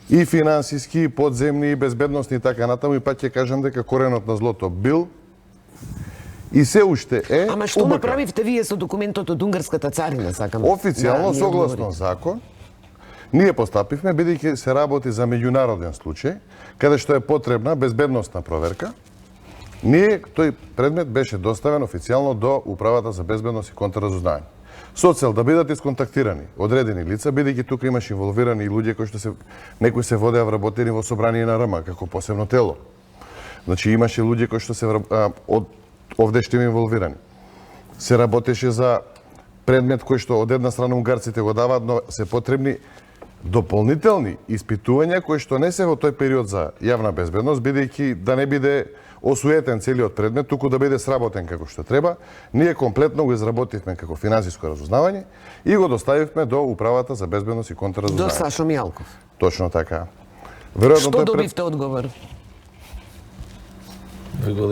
и финансиски, и подземни, и безбедносни и така натаму, и пак ќе кажам дека коренот на злото бил и се уште е Ама што УБК. направивте вие со документот од унгарската царина, сакам? Официјално, да ми согласно одговорите. закон, ние постапивме, бидејќи се работи за меѓународен случај, каде што е потребна безбедносна проверка, ние тој предмет беше доставен официјално до Управата за безбедност и контрразузнавање. Со цел да бидат исконтактирани одредени лица, бидејќи тука имаш инволвирани и луѓе кои што некои се водеа вработени во собрание на РМ како посебно тело. Значи имаше луѓе кои што овде што има инволвирани. Се работеше за предмет кој што од една страна унгарците го даваат, но се потребни дополнителни испитувања кои што не се во тој период за јавна безбедност, бидејќи да не биде осуетен целиот предмет, туку да биде сработен како што треба. Ние комплетно го изработивме како финансиско разузнавање и го доставивме до Управата за безбедност и До контрразузнавање. Сашо Мијалков. Точно така. Веројатно Што тој добивте одговор?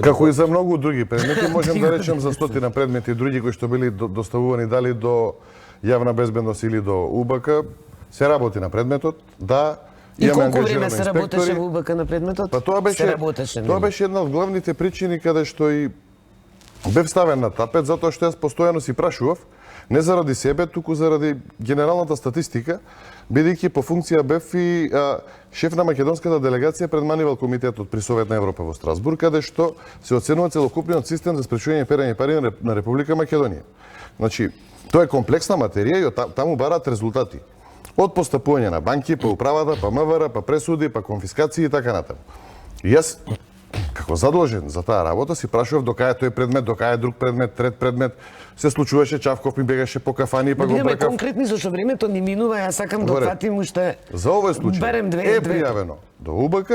Како и за многу други предмети, можем да речем за стотина предмети други кои што били доставувани дали до јавна безбедност или до УБК, се работи на предметот, да, И имаме колку време ангажирани се работеше инспектори. во УБК на предметот? Па тоа Се работеше, тоа нели? беше една од главните причини каде што и бев ставен на тапет, затоа што јас постојано си прашував, не заради себе, туку заради генералната статистика, бидејќи по функција бев и шеф на македонската делегација пред Манивал комитетот при Совет на Европа во Страсбург, каде што се оценува целокупниот систем за спречување перање пари на Република Македонија. Значи, тоа е комплексна материја и таму бараат резултати. Од постапување на банки, па управата, па МВР, па пресуди, па конфискации и така натаму. И јас, како задолжен за таа работа, си прашував до кај е тој предмет, до кај е друг предмет, трет предмет. Се случуваше, Чавков ми бегаше по кафани, па Да го бидеме бркав. конкретни, зашто времето ни минува, јас сакам да Добре. фатим уште За овој случај барем две е пријавено до УБК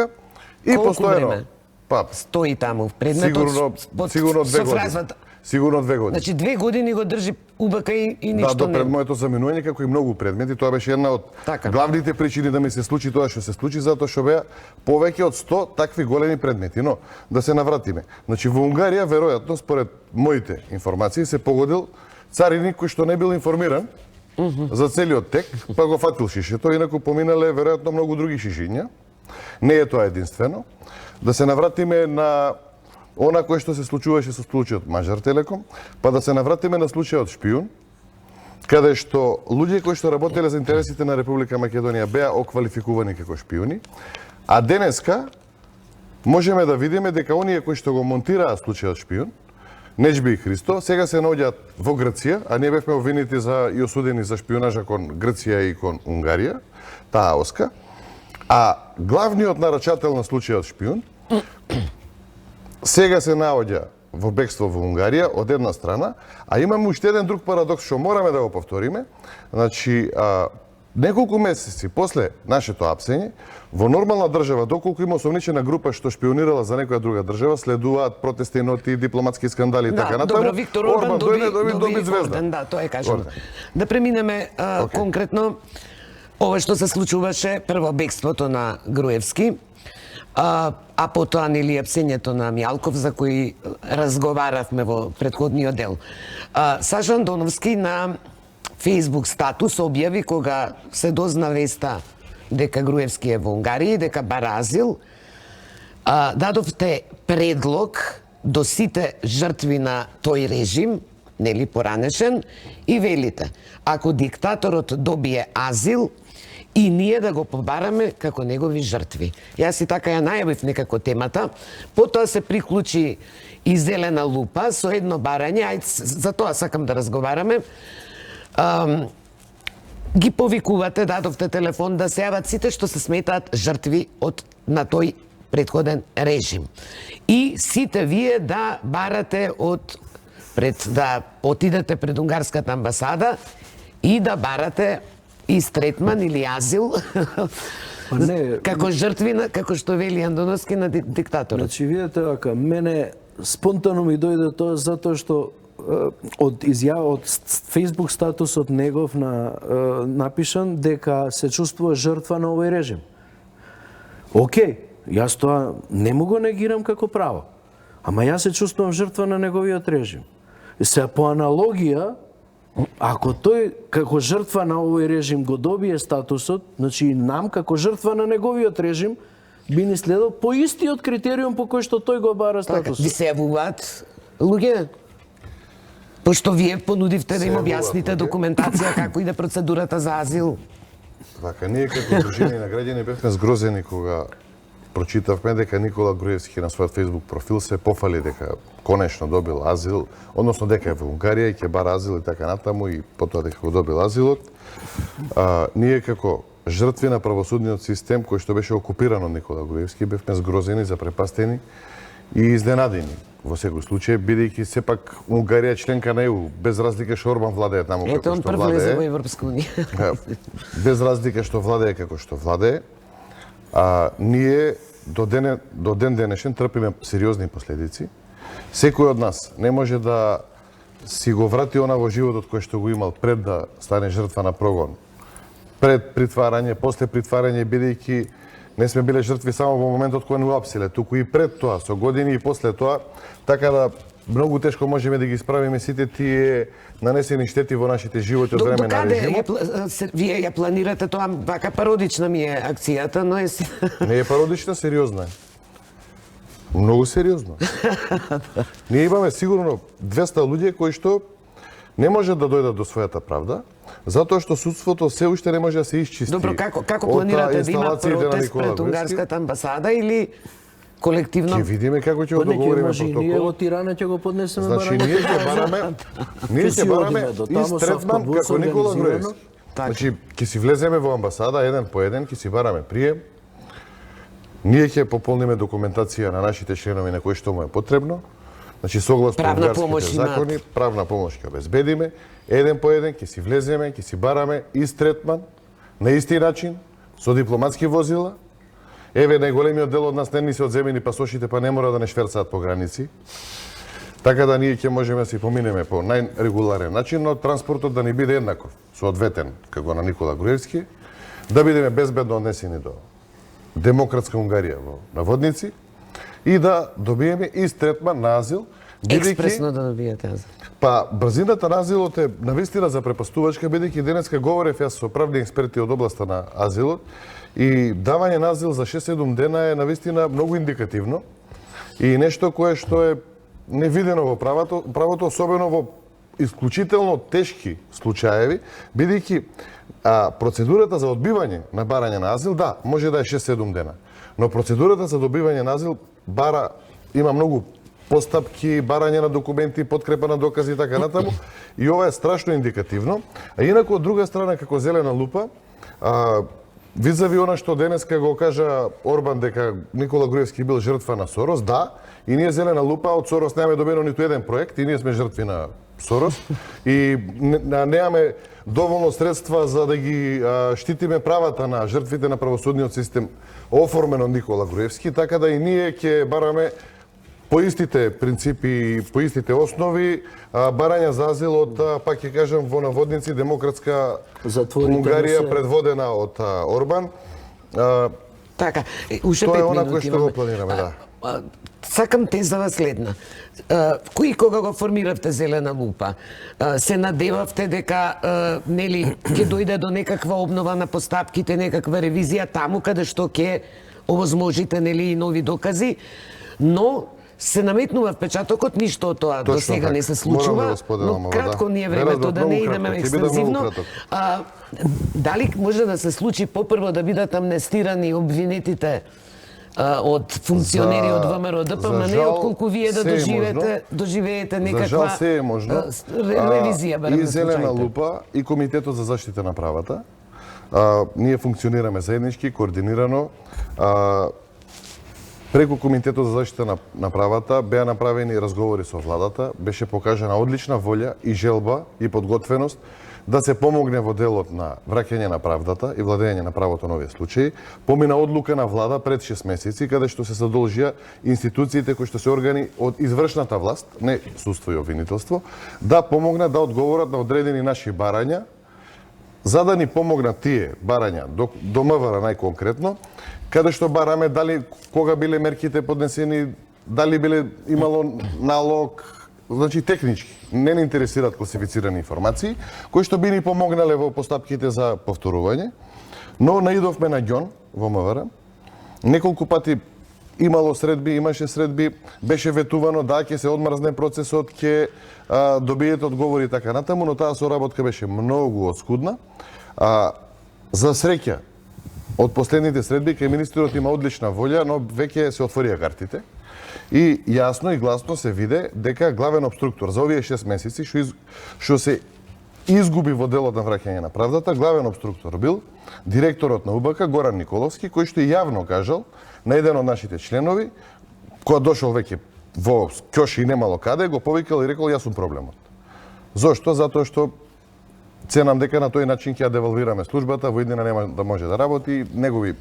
и Колку постојано. време? Па, стои таму предметот сигурно 2 со години. фразата. Сигурно 2 години. Значи 2 години го држи УБК и Да, ништо до пред не. моето заминување, како и многу предмети, тоа беше една од Така. главните причини да ми се случи тоа што се случи, затоа што беа повеќе од 100 такви големи предмети. Но, да се навратиме. Значи, во Унгарија, веројатно, според моите информации, се погодил цариник кој што не бил информиран за целиот тек, па го фатил шишето, инаку поминале веројатно многу други шишиња. Не е тоа единствено. Да се навратиме на она кое што се случуваше со случајот Маđар Телеком, па да се навратиме на случајот Шпион, каде што луѓе кои што работеле за интересите на Република Македонија беа оквалификувани како шпиони, а денеска можеме да видиме дека оние кои што го монтираа случајот Шпион, Неџби и Христо, сега се наоѓаат во Грција, а ние бевме обвинети и осудени за шпионажа кон Грција и кон Унгарија, таа оска, а главниот нарачател на случајот Шпион сега се наоѓа во бегство во Унгарија од една страна, а имаме уште еден друг парадокс што мораме да го повториме. Значи, неколку месеци после нашето апсење, во нормална држава, доколку има осомничена група што шпионирала за некоја друга држава, следуваат протести, ноти, дипломатски скандали и така натаму. Добро, Виктор Орбан доби звезда. орден, да, тоа е кажано. Орден. Да преминеме конкретно ова што се случуваше, прво бегството на Груевски, а потоа нели апсењето на Мијалков за кој разговаравме во претходниот дел. Саша Андоновски на Facebook статус објави кога се дозна веста дека Груевски е во Унгарија и дека бара азил, дадовте предлог до сите жртви на тој режим, нели поранешен, и велите, ако диктаторот добие азил, и ние да го побараме како негови жртви. Јас и така ја најавив некако темата, потоа се приклучи и Зелена лупа со едно барање, ајде, за тоа сакам да разговараме. Ги повикувате, дадовте телефон да се јават сите што се сметаат жртви на тој претходен режим. И сите вие да барате да отидете пред унгарската амбасада и да барате истретман или азил не, како жртви, како што вели Андоновски, на диктаторот. Значи, видите, вака, мене спонтано ми дојде тоа затоа што од Facebook статусот негов напишан дека се чувствува жртва на овој режим. Океј, јас тоа не му го негирам како право. Ама јас се чувствувам жртва на неговиот режим. Се по аналогија, ако тој како жртва на овој режим го добие статусот, значи и нам како жртва на неговиот режим би ни следел по истиот критериум по кој што тој го бара статусот. Ви се јавуваат луѓе? Пошто вие понудивте да им објасните документација како иде процедурата за азил. Вака, ние како Дружина на граѓани бевме згрозени кога прочитавме дека Никола Груевски на својот Facebook профил се пофали дека конечно добил азил, односно дека е во Унгарија и ќе бара азил и така натаму, и потоа дека го добил азилот. Ние како жртви на правосудниот систем кој што беше окупиран од Никола Груевски бевме згрозени, запрепастени и изненадени. Во секој случај, бидејќи сепак Унгарија е членка на ЕУ, без разлика што Орбан владее таму како што владее. Ето, он прв влезе во Европска унија. Без разлика што владее како што владее, ние до ден денешен трпиме сериозни последици. Секој од нас не може да си го врати она во животот кој што го имал пред да стане жртва на прогон. Пред притварање, после притварање, бидејќи не сме биле жртви само во моментот кога не уапсиле, туку и пред тоа, со години и после тоа, така да многу тешко можеме да ги исправиме сите тие нанесени штети во нашите животи од време на режимот. Вие ја планирате тоа, вака пародична ми е акцијата, но е... Не е пародична, сериозна е. Многу сериозно. Ние имаме сигурно 200 луѓе кои што не можат да дојдат до својата правда, затоа што судството се уште не може да се исчисти. Добро, како планирате да има протест пред унгарската амбасада или колективно? Ќе видиме како ќе го договориме протокол. Ние во Тирана ќе го поднесеме барање. Значи, ние ќе бараме ист третман како Никола Груевски. Значи, ќе си влеземе во амбасада, еден по еден, ќе си бараме прием. Ние ќе пополниме документација на нашите членови на кои што му е потребно. Значи, согласно унгарските закони, правна помош ќе обезбедиме. Еден по еден ќе си влеземе, ќе си бараме ист третман, на исти начин, со дипломатски возила. Еве, најголемиот дел од нас не ни се одземени пасошите, па не мора да не шверцаат по граници. Така да ние ќе можеме да си поминеме по најрегуларен начин, но транспортот да ни биде еднаков, соодветен, како на Никола Груевски, да бидеме безбедно однесени до демократска Унгарија во наводници и да добиеме ист третман на азил. Експресно да добиете азил. Па, брзината на азилот е навистина запрепастувачка, бидејќи денеска говорев јас со правни експерти од областа на азилот, и давање на азил за 6-7 дена е навистина многу индикативно и нешто кое што е невидено во правото, особено во исклучително тешки случаеви, бидејќи процедурата за одбивање на барање на азил, да, може да е 6-7 дена, но процедурата за добивање на азил има многу постапки, барање на документи, подкрепа на докази и така натаму, и ова е страшно индикативно. А инаку, од друга страна, како зелена лупа, визави она што денеска го кажа Орбан дека Никола Груевски бил жртва на Сорос, да, и ние зелена лупа од Сорос немаме добено ниту еден проект и ние сме жртви на Сорос и немаме доволно средства за да ги штитиме правата на жртвите на правосудниот систем оформен од Никола Груевски, така да и ние ќе бараме по истите принципи, по истите основи, барање за азил од, пак ќе кажам, во наводници демократска Унгарија предводена од Орбан. Така, уште 5 минути. Тоа е она кое што го планираме, да. Сакам тезава следна. Кои кога го формиравте зелена лупа, се надевавте дека нели ќе дојде до некаква обнова на постапките, некаква ревизија таму каде што ќе овозможите нели нови докази, но се наметнува впечатокот, ништо од тоа до сега не се случува, но кратко ни е времето да не идеме екстензивно. Дали може да се случи попрво да бидат амнестирани обвинетите од функционери од ВМРО ДПМН, не отколку вие да доживеете некаква ревизија, барем на случаите. И Зелена лупа, и Комитетот за заштита на правата. Ние функционираме заеднички, координирано. Преку Комитетот за заштита на правата беа направени разговори со владата, беше покажана одлична волја и желба и подготвеност да се помогне во делот на враќање на правдата и владење на правото на овие случаи. Помина одлука на влада пред 6 месеци, каде што се задолжија институциите кои што се органи од извршната власт, не судство и обвинителство, да помогнат да одговорат на одредени наши барања, за да ни помогнат тие барања до МВР најконкретно, каде што бараме дали кога биле мерките поднесени, дали биле имало налог, значи технички. Не ни интересираат класифицирани информации, кои што би ни помогнале во постапките за повторување, но наидовме на ѓон во МВР. Неколку пати имало средби, имаше средби, беше ветувано да ќе се одмрзне процесот, ќе добиете одговори и така натаму, но таа соработка беше многу оскудна. За среќа, од последните средби кај министерот има одлична волја, но веќе се отворија картите. И јасно и гласно се виде дека главен обструктор за овие 6 месеци што се изгуби во делот на враќање на правдата, главен обструктор бил директорот на УБК Горан Николовски, кој што јавно кажал на еден од нашите членови, кога дошол веќе во ќош и немало каде, го повикал и рекол јас сум проблемот. Зошто? Затоа што ценам дека на тој начин ќе ја девалвираме службата, во иднина нема да може да работи, некои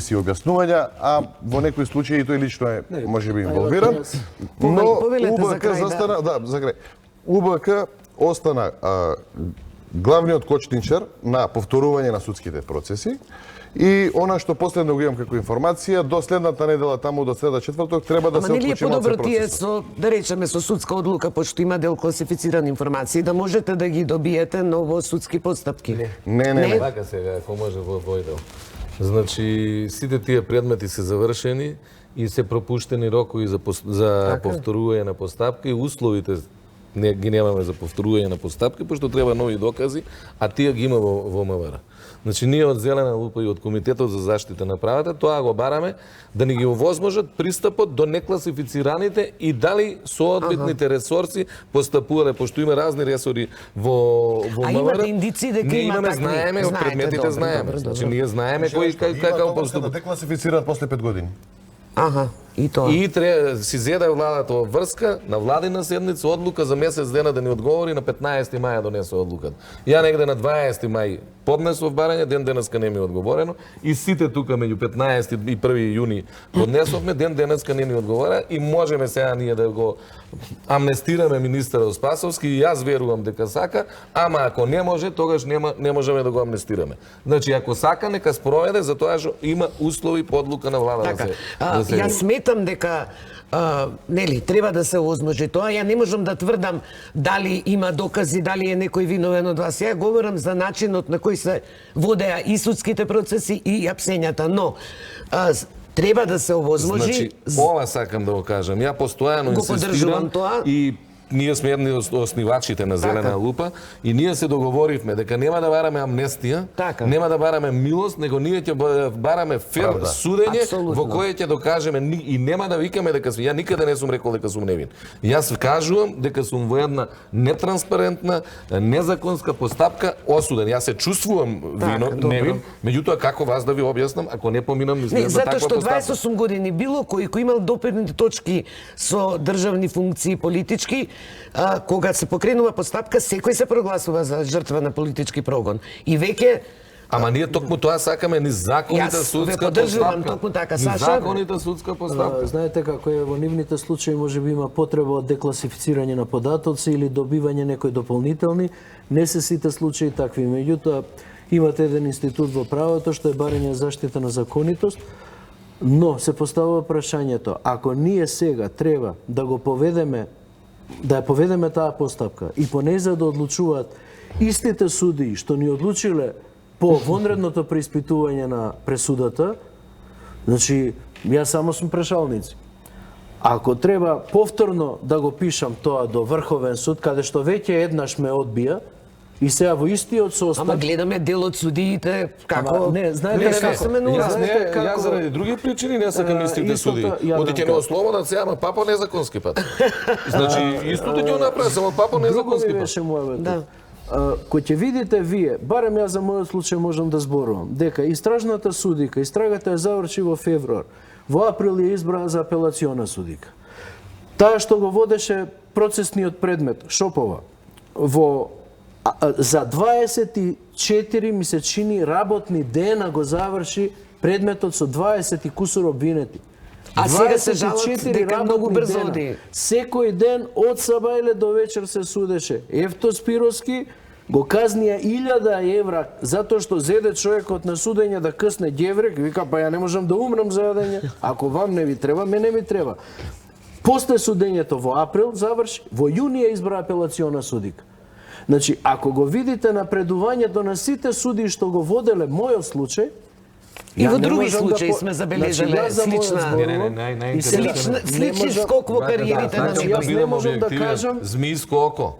си објаснувања, а во некои случаи тој лично е можеби инволвиран. Но УБК застана, да, за крај. УБК остана главниот кочничар на повторување на судските процеси. И она што последно го имам како информација, до следната недела, таму до среда четврток, треба да се отклучи малце процесот. Ама нели е подобро тие со, да речеме, со судска одлука, пошто има дел класифицирани информации, да можете да ги добиете, но во судски постапки? Не. Така сега, ако може во војдел. Значи, сите тие предмети се завршени и се пропуштени рокови за повторување на постапки, и условите ги немаме за повторување на постапки, пошто треба нови докази, а тие ги има во МВР. Значи, ние од Зелена лупа и од Комитетот за заштита на правата, тоа го бараме да ни ги овозможат пристапот до некласифицираните и дали соодветните ресурси постапувале, пошто има разни ресори во МВР. А имате индици дека има такви? Знаеме, од предметите знаеме. Значи, ние знаеме кој како постапува. Да декласифицираат после 5 години. Аха, и тоа. И си зеде владата во врска на владина седница одлука за месец дена да ни одговори, на 15 мај донесе одлуката. Ја негде на 20 мај поднесов барање, ден денеска не ми е одговорено, и сите тука меѓу 15 и 1 јуни поднесовме, ден денеска не ни одговора, и можеме сега ние да го амнестираме министерот Спасовски, и јас верувам дека сака, ама ако не може, тогаш не можеме да го амнестираме. Значи, ако сака, нека спроведе, затоа што има услови по одлука на влада Така, да се... Јас сметам дека нели треба да се овозможи тоа. Ја не можам да тврдам дали има докази, дали е некој виновен од вас. Ја говорам за начинот на кој се водеа и судските процеси и апсењата, но треба да се овозможи. Значи, ова сакам да го кажам. Ја постојано инсистирам и ние сме едни од основачите на Зелена лупа и ние се договоривме дека нема да бараме амнестија, нема да бараме милост, него ние ќе бараме фер судење во кое ќе докажеме и нема да викаме дека ја никаде не сум рекол дека сум невин. Јас кажувам дека сум во една нетранспарентна, незаконска постапка осуден. Јас се чувствувам невин, меѓутоа како вас да ви објаснам ако не поминам низ таква постапка? Затоа што 28 години било кој имал допирни точки со државни функции политички, кога се покренува постапка, секој се прогласува за жртва на политички прогон. И веќе Ама ние токму тоа сакаме низ законита судска постапка. Токму така, Саша. Законита судска постапка. Знаете како е во нивните случаи можеби има потреба од декласифицирање на податоци или добивање некои дополнителни. Не се сите случаи такви. Меѓутоа имате еден институт во правото што е барање заштита на законитост. Но се поставува прашањето, ако ние сега треба да го поведеме, да ја поведеме таа постапка и по неја да одлучуваат истите судии што ни одлучиле по вонредното преиспитување на пресудата, значи, јас само сум прешалници. Ако треба повторно да го пишам тоа до Врховен суд, каде што веќе еднаш ме одбија, и сега во истиот состав... Ама гледаме дел од судиите, како... Не, знаете како... Јас заради други причини не сакам истите судии. Оти ќе не ослободат сега, ама папо незаконски пат. Значи, истото ќе направи, само папо незаконски пат. Кој ќе видите вие, барем јас за мојот случај можам да зборувам, дека истражната судика, истрагата ја заврши во февруар. во април ја избраа за апелациона судика. Таа што го водеше процесниот предмет, Шопова, за 24 месечини работни дена го заврши предметот со 20 и кусур обвинети. А сега се жалат дека многу брзо дена. оди. Секој ден од сабајле до вечер се судеше. Евто Спировски го казнија 1000 евра затоа што зеде човекот на судење да късне ѓеврек, вика па ја не можам да умрам за јадење. Ако вам не ви треба, мене ми треба. После судењето во април заврши, во јуни ја избра апелациона судика. Значи, ако го видите напредувањето на сите суди што го воделе мојот случај, И ја во не други можам да случаи по- сме Значи, забележале јас за мојот слична зборувам, Не, и сега слични не можам- скок во кариерите на значи, некои. јас не можам да кажам Змијско око.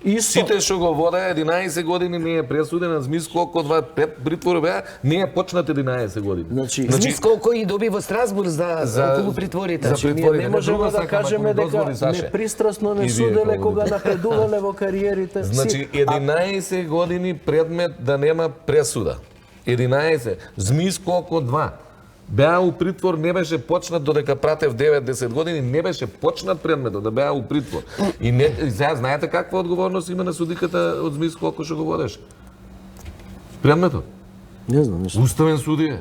исто. Сите што го вода 11 години не е пресуден, Змијско око 5 притвор беа, не е почнат 11 години. Значи, Сколку и доби во Страсбург за околу притворите. за Значи, ние притворите. не можеме Друго да сакам, кажеме ако ми дека дозволи, Саше. непристрасно не И вие суделе кога кога видите. напредувале во кариерите. Значи 11 години предмет да нема пресуда. 11. Змијско око 2. Беа у притвор, не беше почнат додека пратев 9-10 години, не беше почнат предметот да беа у притвор. И сега знаете каква одговорност има на судиката од Змијско око што го водеше? Предметот. Не знам нешто. Уставен судија.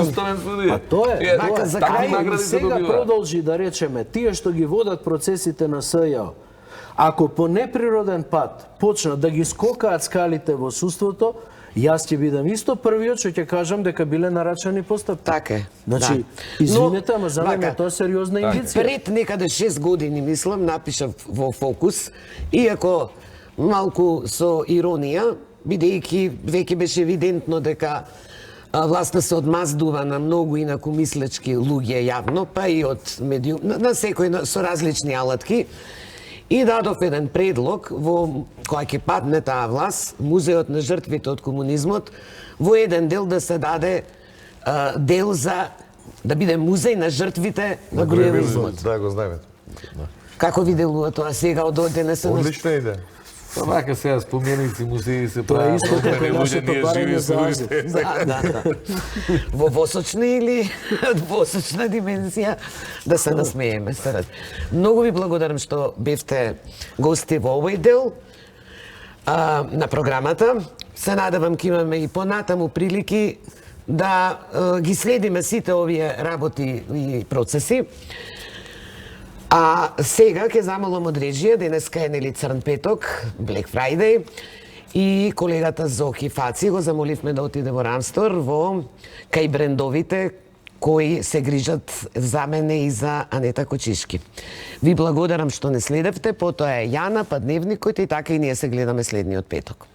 Уставен судија. А тоа е, Вака, за Такви крај, награди се сега добива. продолжи да речеме, тие што ги водат процесите на СЈО, ако по неприроден пат почнат да ги скокаат скалите во судството, јас ќе бидам исто првиот што ќе кажам дека биле нарачани постапки. Така е. Значи, да. извинете, ама за мене вака, тоа е сериозна индиција. Пред некаде 6 години, мислам, напишав во Фокус, иако малку со иронија, бидејќи веќе беше евидентно дека власта се одмаздува на многу инаку мислечки луѓе јавно, па и од медиум, на секој со различни алатки. И дадов еден предлог во која ќе падне таа власт, музеот на жртвите од комунизмот, во еден дел да се даде дел за да биде музеј на жртвите на големизмот. Да, го знаеме. Како ви делува тоа сега од денесен? Одлична идеја. Па вака сега споменици музеи се Тоа е прават. исто како луѓе, нашето ние барање живи за Азија. слуѓе. Да. Во восочна или восочна димензија да се насмееме сред. Многу ви благодарам што бевте гости во овој дел на програмата. Се надевам ќе имаме и понатаму прилики да ги следиме сите овие работи и процеси. А сега ќе замолам од режија, денеска е нели Црн петок, Black Friday, и колегата Зоки Фаци го замоливме да отиде во Рамстор, во кај брендовите кои се грижат за мене и за Анета Кочишки. Ви благодарам што не следевте, потоа е Јана, па Дневникот и така и ние се гледаме следниот петок.